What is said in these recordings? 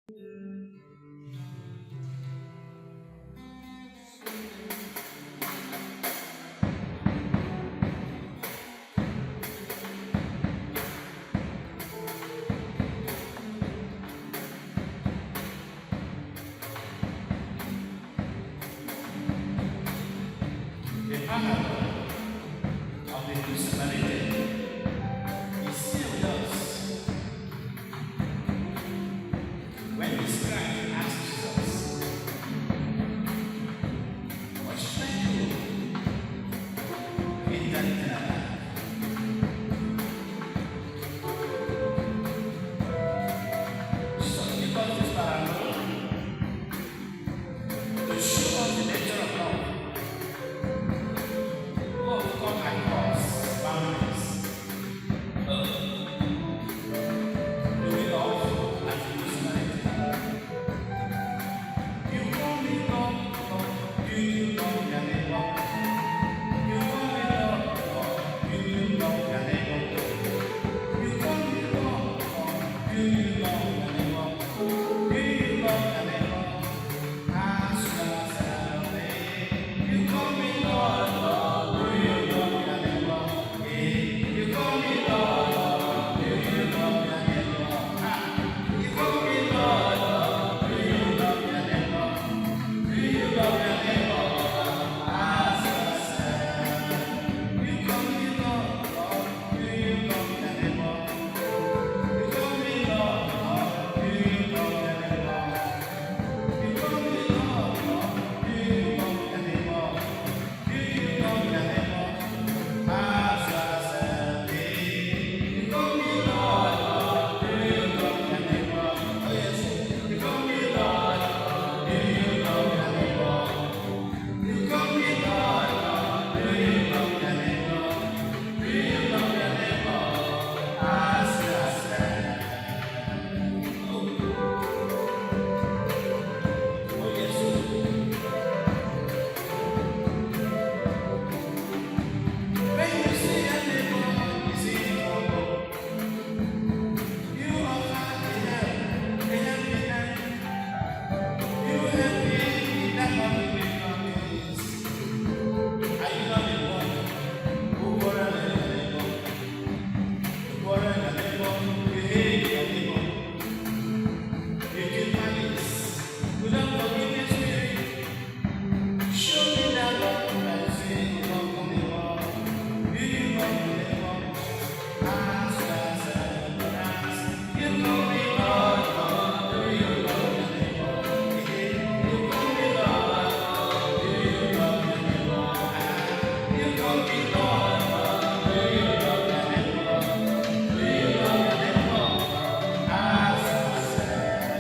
The parable of the Good Samaritan is still with us. When the scribe asked Jesus, "What should I do in that eternal life?" Jesus gave us this parable to show us the nature of love. Love comes across boundaries. Do we love as the Good Samaritan? You only love, do you love your neighbor? You only love, do you love your neighbor? You only love, do you love your neighbor? Do you love your neighbor? Ask yourself, you call me Lord, do you love your neighbor? You call me Lord, do you love your neighbor? You call me Lord, do you love your neighbor? Do you love your neighbor? Ask yourself. You call me Lord, do you love your neighbor? You call me Lord, do you love your neighbor? You call me Lord, do you love your neighbor? Do you love your neighbor? Ask yourself. You call me Lord, do you love your neighbor? Oh yes, you call me Lord, do you love your neighbor? You call me Lord, do you love your neighbor? Do you love your neighbor? Ask yourself. Oh yes. When you see a neighbor, you see trouble. You offer a helping hand. You help me in that moment with your needs. Are you not the one who quarrel with your neighbor? You quarrel with your neighbor, you hate your neighbor. You keep malice without forgiving spirit. Show me that love that you say you love your neighbor. Do you love your neighbor? Ask yourself, ask. You call me Lord, do you love your neighbor? You call me Lord, do you love your neighbor? You call me Lord, do you love your neighbor? Do you love your neighbor? Ask yourself.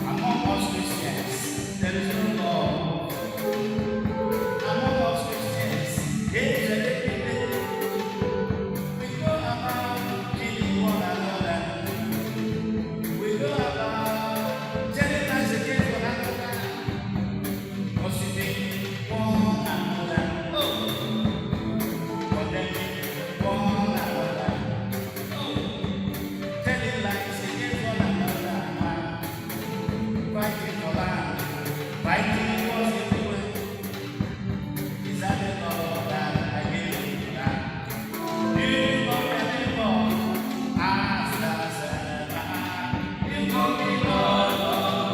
Among us Christians, there is no love. Among us Christians, there is a debate. We go about killing one another. We go about telling lies against one another, gossiping one another, condemning one another, telling lies against one another. Fighting for land, fighting wars everywhere. Is that the love that I gave you that? Do you love your neighbor? Ask yourself. You call me Lord,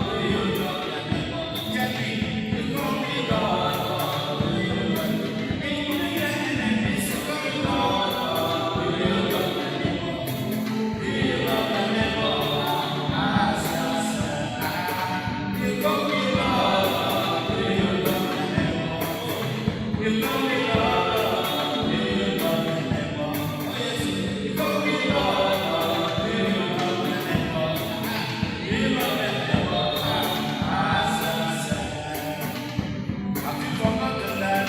do you love your neighbor? Tell me, you call me Lord, do you love your neighbor? Even your enemies, you call me Lord, do you love your neighbor? Do you love your neighbor? Ask yourself. You call me Lord, do you love your neighbor? You call me Lord, do you love your neighbor? Oh yes, you call me Lord, do you love your neighbor? Do you love your neighbor? Ask yourself. Have you forgotten that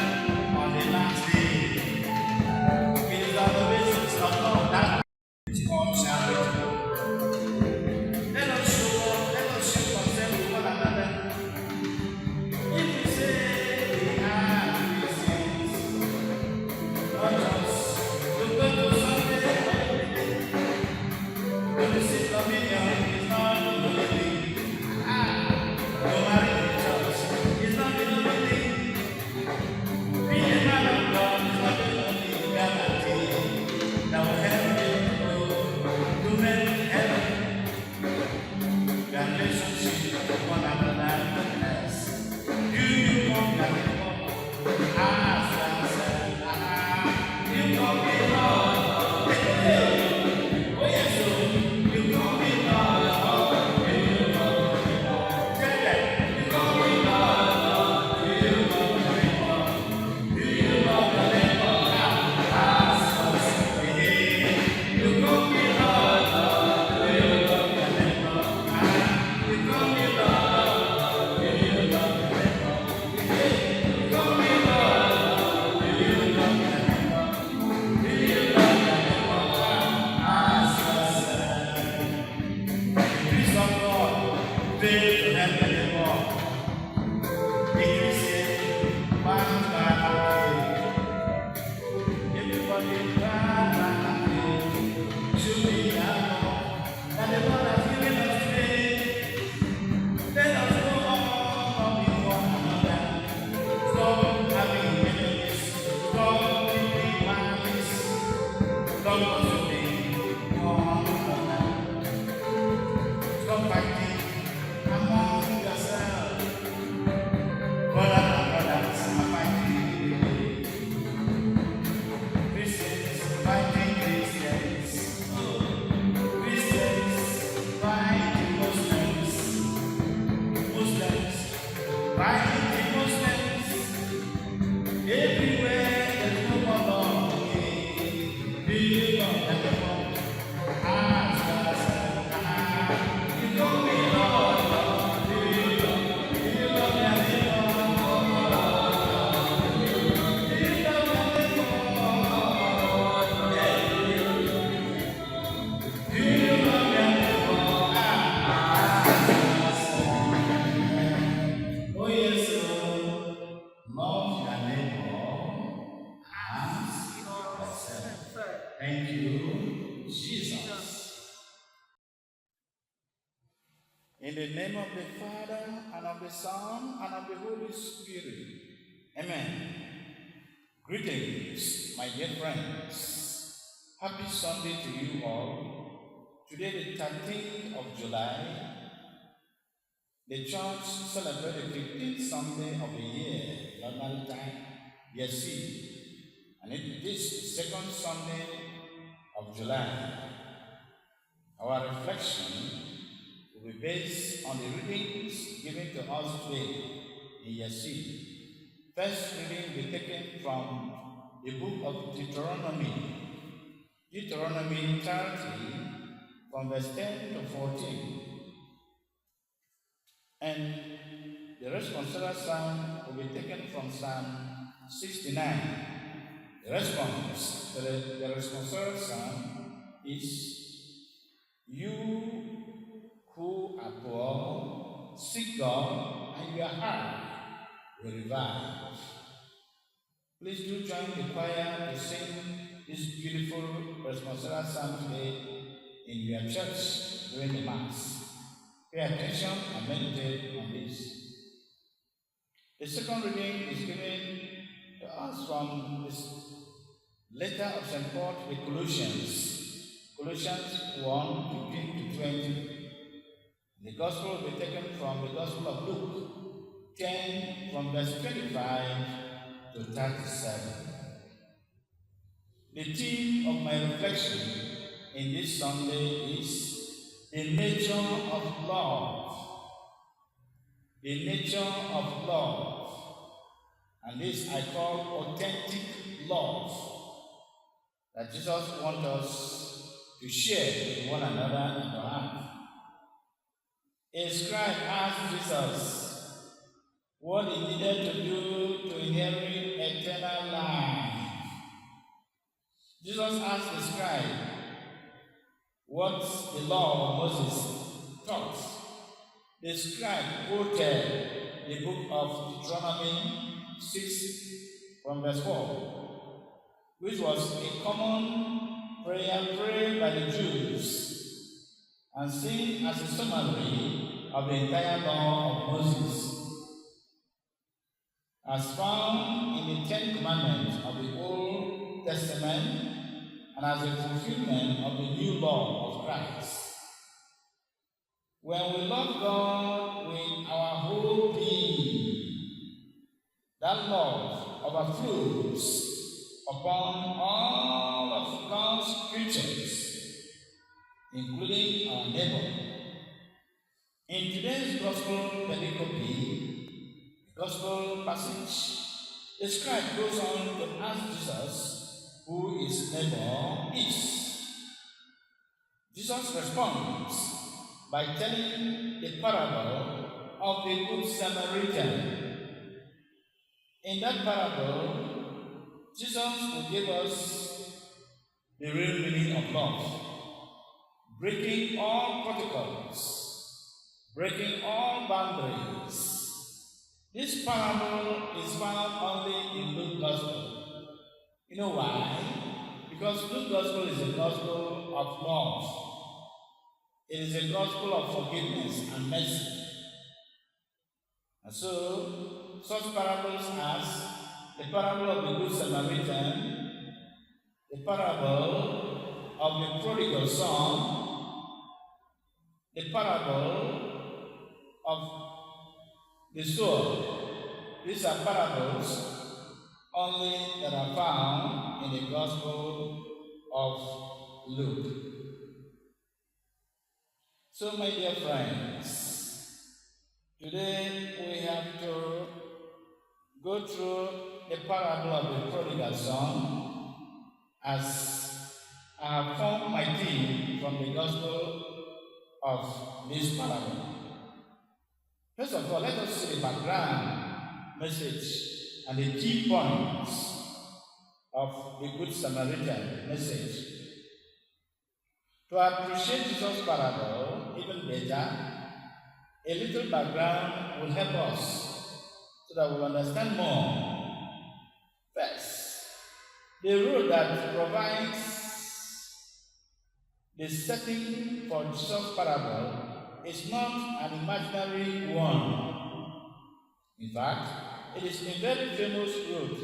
on the last day, it is on the basis of love that it's called Samarita. Let us show ourselves to one another. If we say we are Christians, Thank you, Jesus. In the name of the Father, and of the Son, and of the Holy Spirit. Amen. Greetings, my dear friends. Happy Sunday to you all. Today, the 13th of July, the church celebrated the 15th Sunday of the year, normal time, year C. And it is the second Sunday of July. Our reflection will be based on the readings given to us today in year C. First reading will be taken from the book of Deuteronomy. Deuteronomy 30, from verse 10 to 14. And the responsorial psalm will be taken from Psalm 69. The response to the responsorial psalm is, "You who are poor, seek God, and your heart will revive." Please do join the choir to sing this beautiful responsorial psalm today in your church during the Mass. Pay attention and meditate on this. The second reading is given to us from this letter of St. Paul to the Colossians, Colossians 1, 15 to 20. The Gospel will be taken from the Gospel of Luke 10, from verse 25 to 37. The theme of my reflection in this Sunday is the nature of love. The nature of love. And this I call authentic love, that Jesus wants us to share with one another in our life. A scribe asked Jesus what he needed to do to inherit eternal life. Jesus asked the scribe what the law of Moses taught. The scribe quoted the book of Deuteronomy 6 from verse 4, which was a common prayer prayed by the Jews and seen as a summary of the entire law of Moses, as found in the 10 Commandments of the Old Testament and as a fulfillment of the new law of Christ. When we love God with our whole being, that love overflows upon all of God's creatures, including our neighbor. In today's Gospel pericope, Gospel passage, the scribe goes on to ask Jesus who his neighbor is. Jesus responds by telling the parable of the Good Samaritan. In that parable, Jesus will give us the real meaning of love, breaking all protocols, breaking all boundaries. This parable is found only in Luke's Gospel. You know why? Because Luke's Gospel is a gospel of love. It is a gospel of forgiveness and mercy. And so, such parables as the parable of the Good Samaritan, the parable of the prodigal son, the parable of the sower. These are parables only that are found in the Gospel of Luke. So, my dear friends, today we have to go through the parable of the prodigal son as I have formed my theme from the Gospel of this parable. First of all, let us see the background message and the key points of the Good Samaritan message. To appreciate Jesus' parable even better, a little background will help us so that we will understand more. First, the road that provides the setting for Jesus' parable is not an imaginary one. In fact, it is a very famous road.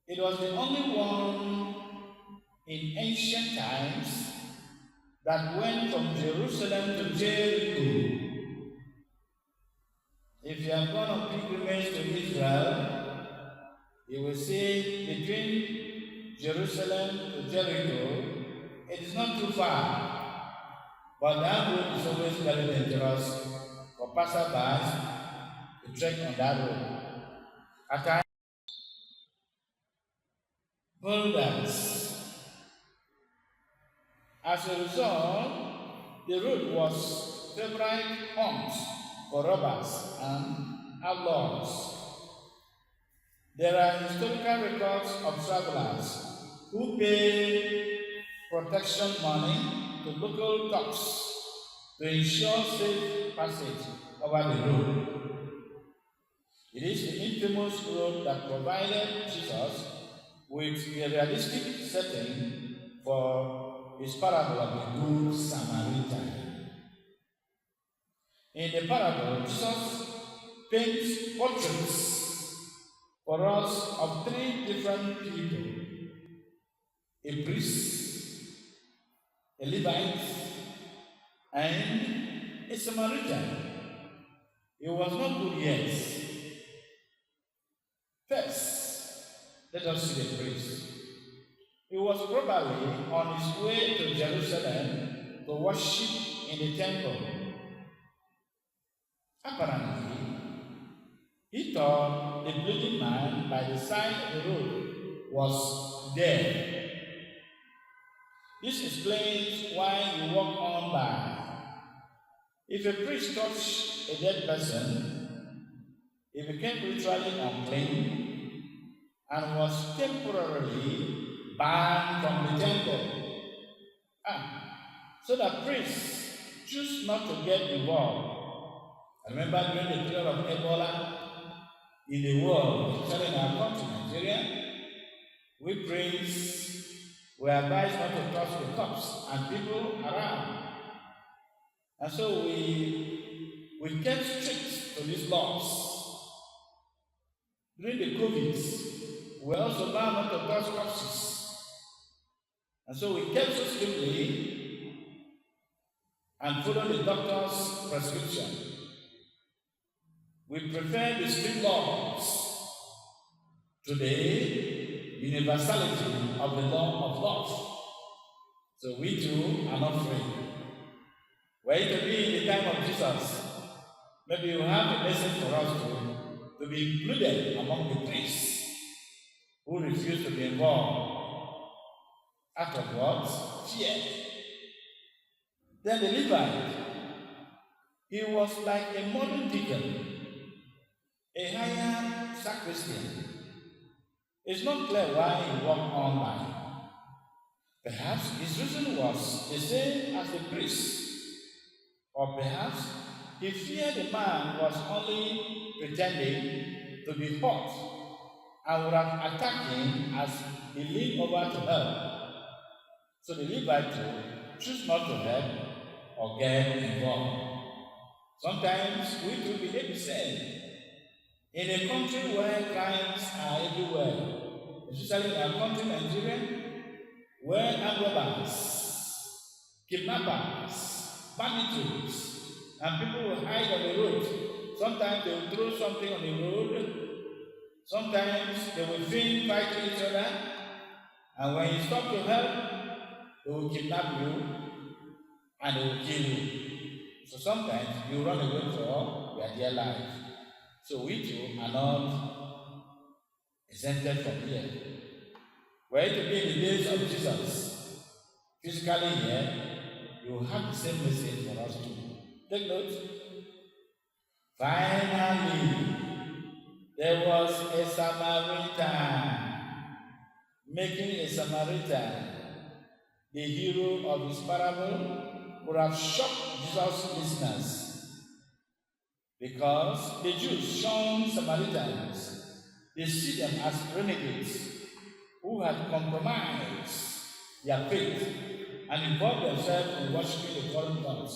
It was the only one in ancient times that went from Jerusalem to Jericho. If you have gone on pilgrimage to Israel, you will see between Jerusalem to Jericho, it is not too far. But that road is always very dangerous for passersby to trek on that road. At times, boulders. As a result, the road was favorite haunt for robbers and outlaws. There are historical records of travelers who paid protection money to local thugs to ensure safe passage over the road. It is the infamous road that provided Jesus with a realistic setting for his parable of the Good Samaritan. In the parable, Jesus paints portraits for us of three different people: a priest, a Levite, and a Samaritan. He was not good yet. First, let us see the priest. He was probably on his way to Jerusalem to worship in the temple. Apparently, he thought the bleeding man by the side of the road was dead. This explains why you walk on by. If a priest touched a dead person, he became ritually unclean and was temporarily banned from the temple. So the priests choose not to get involved. I remember during the period of Ebola in the world, especially in our country, Nigeria, we priests were advised not to touch the cups and people around. And so we kept strict to these laws. During the COVID, we also bound not to touch corpses. And so we kept so strictly and followed the doctor's prescription. We prefer the strict laws to the universality of the law of love. So we too are not free. Were it to be in the time of Jesus, maybe you have a message for us to be included among the priests who refuse to be involved out of what? Fear. Then the Levite, he was like a modern deacon, a higher sacristan. It's not clear why he walked on by. Perhaps his reason was the same as the priest, or perhaps he feared the man was only pretending to be hot and would have attacked him as he leaned over to help. So the Levite chose not to help or get involved. Sometimes we do behave the same. In a country where crimes are everywhere, especially in our country, Nigeria, where armed robbers, kidnappers, bandits, and people will hide on the road. Sometimes they will throw something on the road. Sometimes they will fight each other. And when you stop to help, they will kidnap you and they will kill you. So sometimes you run away for your dear life. So we too are not exempted from here. Were it to be in the days of Jesus, physically here, you will have the same message for us too. Take note. Finally, there was a Samaritan. Making a Samaritan the hero of his parable would have shocked Jesus' listeners, because the Jews shunned Samaritans. They see them as renegades who had compromised their faith and involved themselves in worshiping the foreign gods.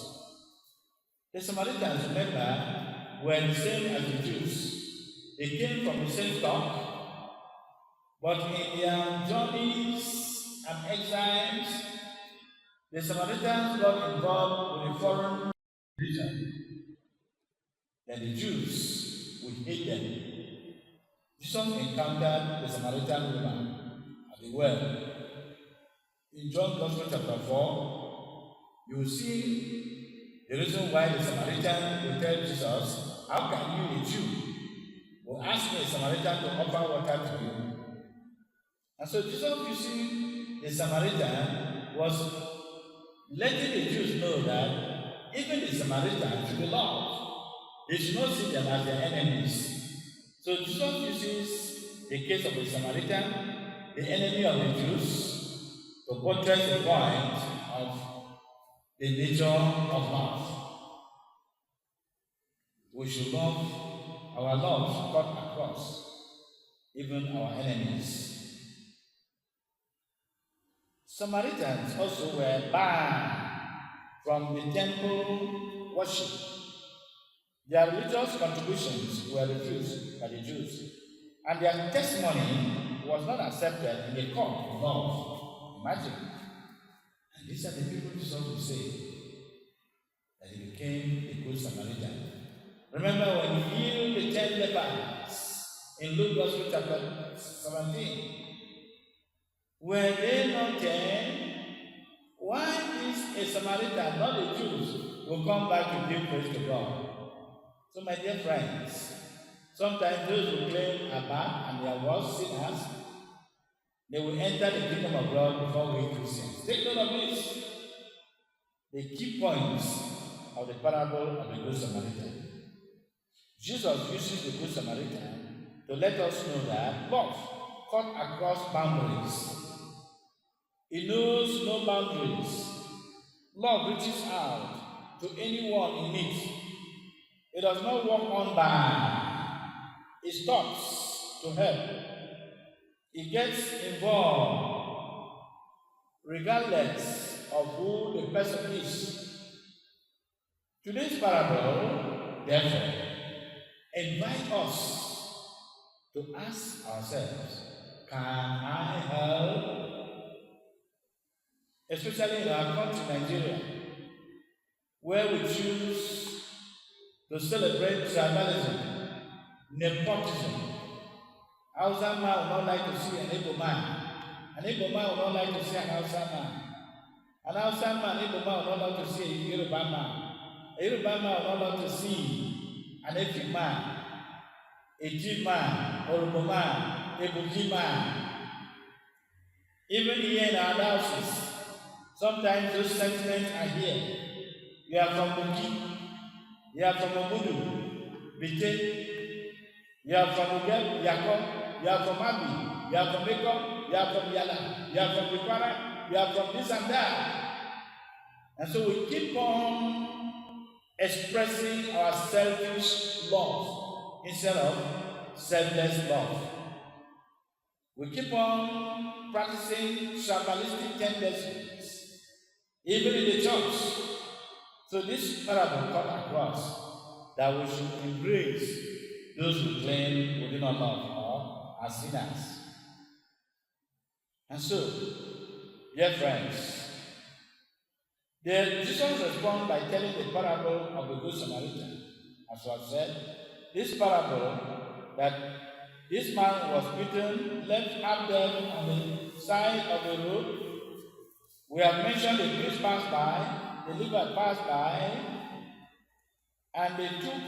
The Samaritans, remember, were the same as the Jews. They came from the same stock, but in their journeys and exiles, the Samaritans got involved with a foreign religion. Then the Jews would hate them. Jesus encountered the Samaritan woman at the well. In John Gospel chapter 4, you will see the reason why the Samaritan will tell Jesus, how can you, a Jew, will ask a Samaritan to offer water to you? And so Jesus, you see, the Samaritan was letting the Jews know that even the Samaritans should be loved. They should not see them as their enemies. So Jesus uses the case of the Samaritan, the enemy of the Jews, to portray the point of the nature of love. We should love our love cut across even our enemies. Samaritans also were banned from the temple worship. Their religious contributions were refused by the Jews, and their testimony was not accepted in the court of love. Imagine. And these are the people Jesus will say that he became a good Samaritan. Remember when he healed the 10 lepers in Luke Gospel chapter 17? Were they not 10? Why is a Samaritan, not the Jews, will come back to give praise to God? So my dear friends, sometimes those who claim are bad and they are worse sinners, they will enter the kingdom of God before we Christians. Take note of this. The key points of the parable of the Good Samaritan. Jesus uses the Good Samaritan to let us know that love cut across boundaries. It knows no boundaries. Love reaches out to anyone in need. It does not walk on by. It stops to help. It gets involved regardless of who the person is. Today's parable, therefore, invite us to ask ourselves, can I help? Especially in our country, Nigeria, where we choose to celebrate tribalism, nepotism, Hausa man will not like to see an Igbo man. An Igbo man will not like to see an Hausa man. An Hausa man, Igbo man will not like to see a Yoruba man. A Yoruba man will not like to see an Efik man, a G man, Oromo man, a Buki man. Even here in our houses, sometimes those sentiments are here. You are from Buki, you are from Obudu, Bite, you are from Ugel, Yako, you are from Abi, you are from Eko, you are from Yala, you are from Bikwara, you are from this and that. And so we keep on expressing our selfish love instead of selfless love. We keep on practicing tribalistic tendencies, even in the church. So this parable comes across that we should embrace those who claim we do not love or are sinners. And so, dear friends, Jesus responds by telling the parable of the Good Samaritan. As I said, this parable that this man was beaten, left half dead on the side of the road. We have mentioned the priest passed by, the Levite passed by, and they took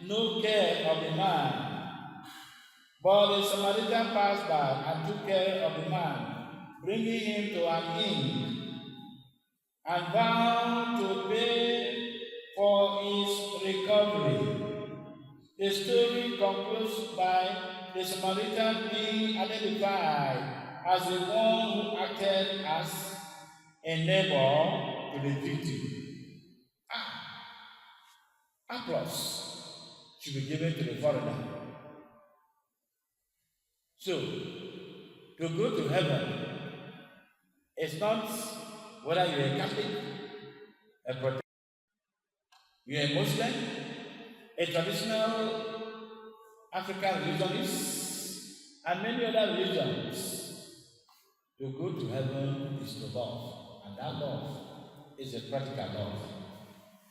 no care of the man. But the Samaritan passed by and took care of the man, bringing him to an inn, and vowed to pay for his recovery. The story concludes by the Samaritan being identified as the one who acted as a neighbor to the victim. Applause should be given to the foreigner. So, to go to heaven is not whether you're a Catholic, a Protestant, you're a Muslim, a traditional African religionist, and many other religions. To go to heaven is to love, and that love is a practical love.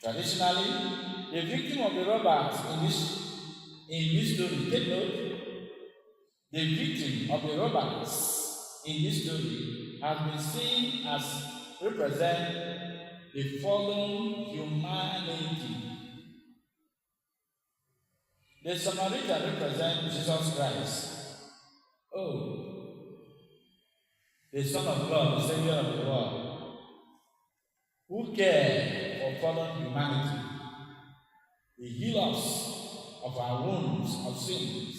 Traditionally, the victim of the robbers in this story, take note, the victim of the robbers in this story has been seen as represent the fallen humanity. The Samarita represents Jesus Christ. Oh, the Son of God, the Savior of the world, who cared for fallen humanity. He heals us of our wounds of sins,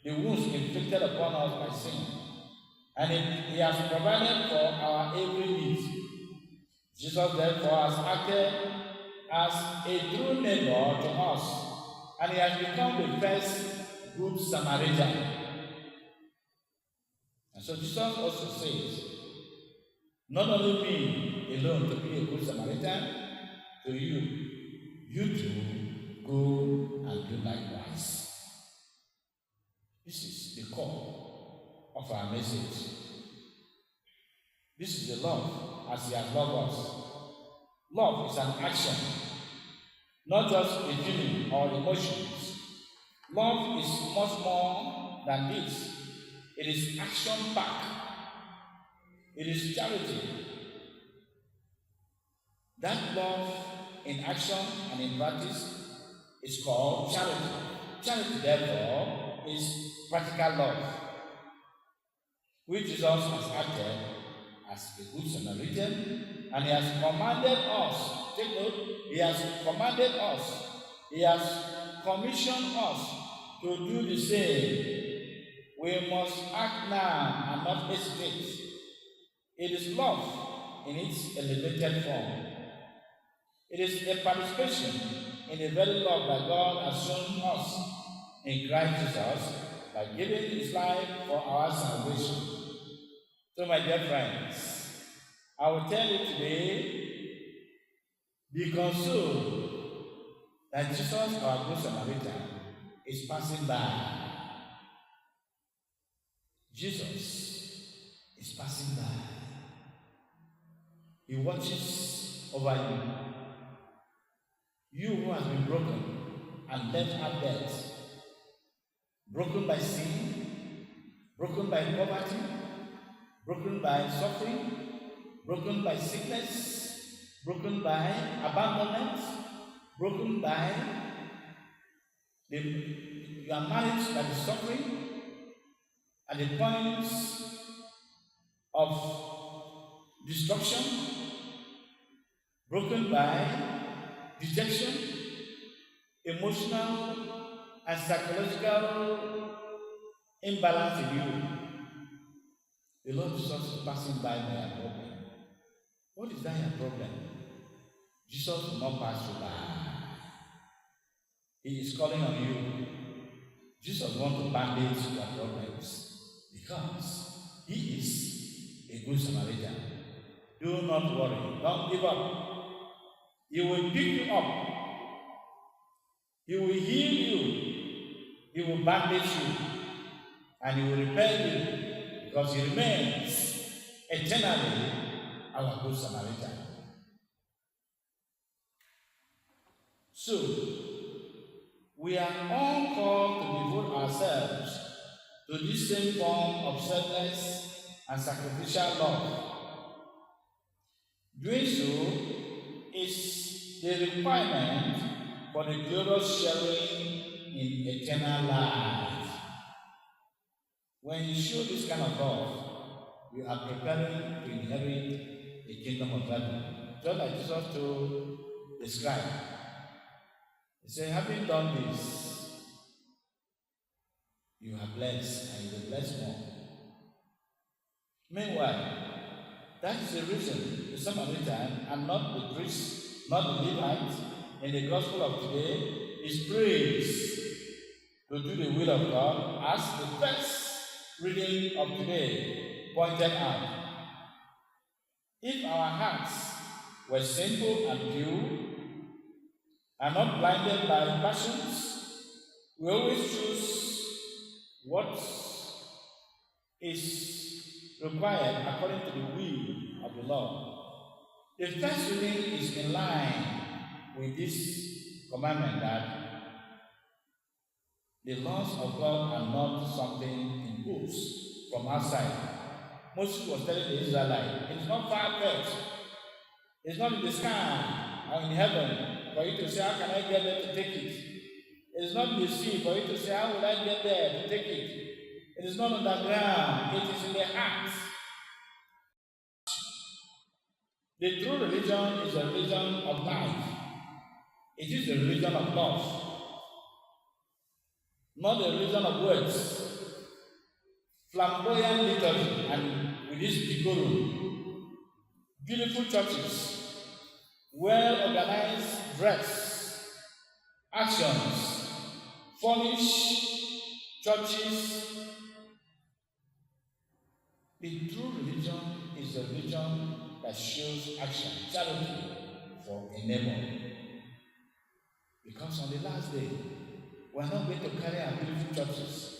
the wounds inflicted upon us by sin, and he has provided for our every need. Jesus therefore has acted as a true neighbor to us, and he has become the first good Samaritan. And so Jesus also says, not only me alone to be a good Samaritan to you, you too go and do likewise. This is the core of our message. This is the love as he has loved us. Love is an action, not just a feeling or emotions. Love is much more than this. It is action-packed. It is charity. That love in action and in practice is called charity. Charity, therefore, is practical love, which Jesus has acted as a good Samaritan, and he has commanded us. Take note, he has commanded us. He has commissioned us to do the same. We must act now and not hesitate. It is love in its elevated form. It is a participation in the very love that God has shown us in Christ Jesus by giving his life for our salvation. So, my dear friends, I will tell you today, be consoled that Jesus, our good Samaritan, is passing by. Jesus is passing by. He watches over you. You who has been broken and left at death. broken by sin, broken by poverty, broken by suffering, broken by sickness, broken by abandonment, broken by you are managed by the suffering at the point of destruction, broken by dejection, emotional and psychological imbalance in you. The Lord Jesus is passing by your problem. What is that your problem? Jesus will not pass you by. He is calling on you. Jesus wants to bandage your problems because He is a good Samaritan. Do not worry. Don't give up. He will pick you up. He will heal you. He will bandage you. And He will repair you because He remains eternally our good Samaritan. So, we are all called to devote ourselves to this same form of selfless and sacrificial love. Doing so is the requirement for the glorious sharing in eternal life. When you show this kind of love, you are preparing to inherit the kingdom of heaven. Just like Jesus to describe. He said, having done this, you are blessed and you will bless more. Meanwhile, that is the reason the Samaritan and not the priest, not the Levite, in the gospel of today is praised to do the will of God, as the first reading of today pointed out. If our hearts were simple and pure, and not blinded by passions, we always choose what is required according to the will of the Lord. The first reading is in line with this commandment that the laws of God are not something imposed from outside. Moses was telling the Israelites, it's not far-fetched. It's not in the sky or in heaven for you to say, how can I get there to take it? It is not in the sea for you to say, how will I get there to take it? It is not on the ground, it is in the heart. The true religion is a religion of life. It is a religion of love, not a religion of words. Flamboyant liturgy and with this decorum, beautiful churches, well-organized dress, actions, furnished churches. The true religion is a religion that shows action, charity for a neighbor. Because on the last day, we're not going to carry our beautiful churches.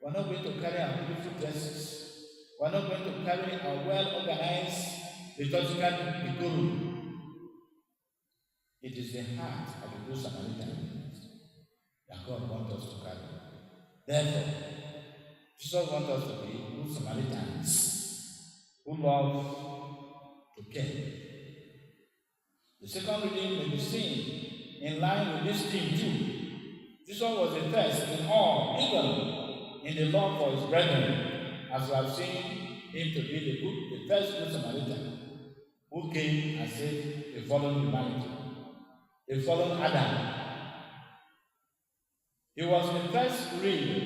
We're not going to carry our beautiful dresses. We're not going to carry our well-organized liturgical decorum. It is the heart of the good Samaritan that God wants us to carry. Therefore, Jesus wants us to be good Samaritans who love to care. The second reading may be seen in line with this theme too. Jesus was the first in all, even in the love for his brethren, as we have seen him to be the first good Samaritan who came and saved the fallen humanity. The fallen Adam. He was the first real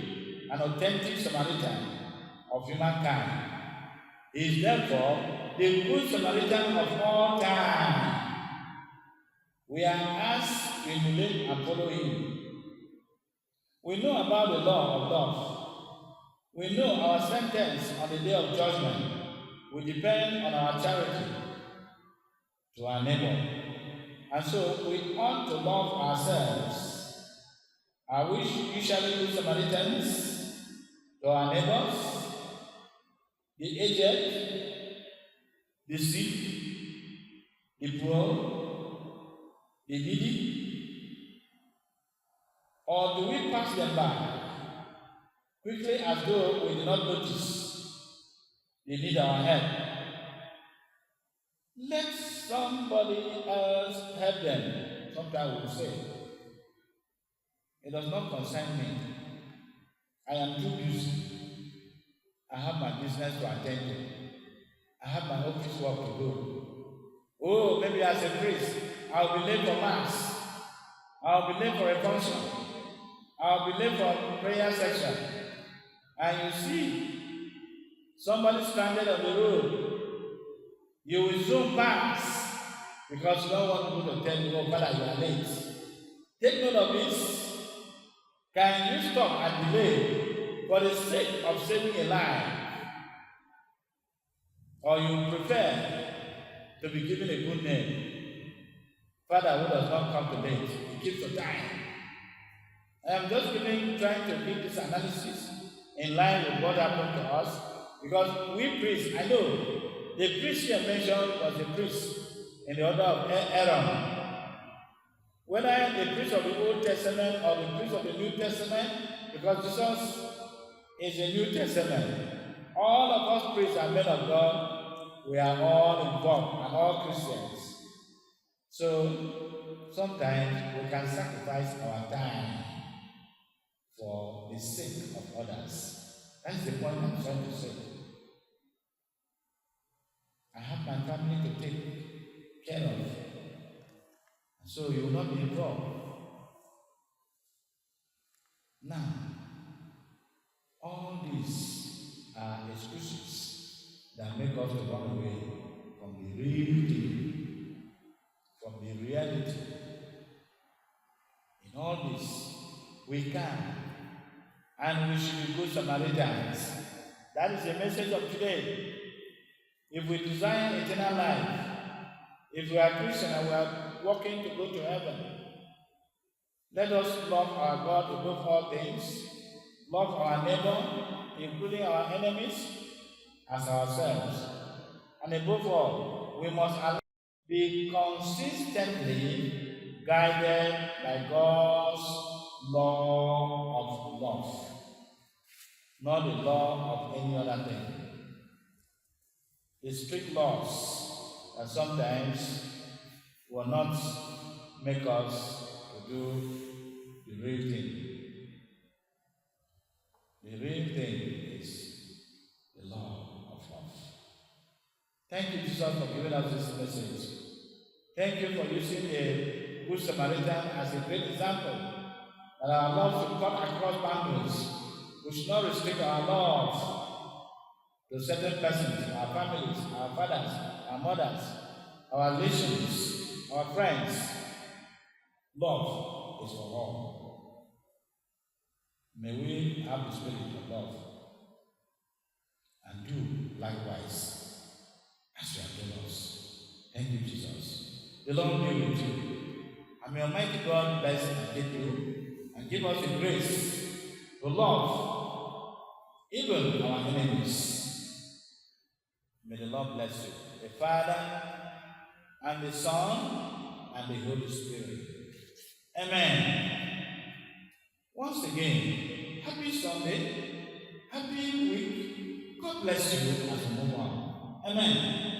and authentic Samaritan of humankind. He is therefore the good Samaritan of all time. We are asked to emulate and follow him. We know about the law of love. We know our sentence on the day of judgment will depend on our charity to our neighbor. And so we ought to love ourselves. Are we usually good Samaritans to our neighbors, the aged, the sick, the poor, the needy? Or do we pass them by quickly as though we did not notice they need our help. Let somebody else help them. Sometimes we will say, it does not concern me. I am too busy. I have my business to attend to. I have my office work to do. Oh, maybe as a priest, I'll be late for mass. I'll be late for a function. I'll be late for prayer section. And you see somebody stranded on the road. You will zoom past because you don't want people to tell you, oh, Father, you are late. Take note of this. Can you stop and delay for the sake of saving a life? Or you prefer to be given a good name? Father who does not come too late, he keeps the time. I am just trying to give this analysis in line with what happened to us, because we priests, I know, the priest here mentioned was the priest in the order of Aaron. Whether the priest of the Old Testament or the priest of the New Testament, because Jesus is the New Testament. All of us priests and men of God, we are all involved and all Christians. So sometimes we can sacrifice our time for the sake of others. That's the point I'm trying to say. I have my family to take care of. So you will not be involved. Now, all these are excuses that make us to run away from the real thing, from the reality. In all this, we can, and we should be good Samaritans. That is the message of today. If we desire eternal life, if we are Christian and we are working to go to heaven, let us love our God above all things, love our neighbor, including our enemies, as ourselves. And above all, we must be consistently guided by God's law of love, not the law of any other thing. The strict laws that sometimes will not make us to do the real thing. The real thing is the law of love. Thank you, Jesus, for giving us this message. Thank you for using the Good Samaritan as a great example that our love should cut across boundaries. We should not restrict our love to certain persons, our families, our fathers, our mothers, our relations, our friends. Love is for all. May we have the spirit of love and do likewise as you have done us. Thank you, Jesus. The Lord be with you. And may Almighty God bless and keep you and give us the grace to love even our enemies. May the Lord bless you, the Father, and the Son, and the Holy Spirit. Amen. Once again, happy Sunday, happy week. God bless you as you move on. Amen.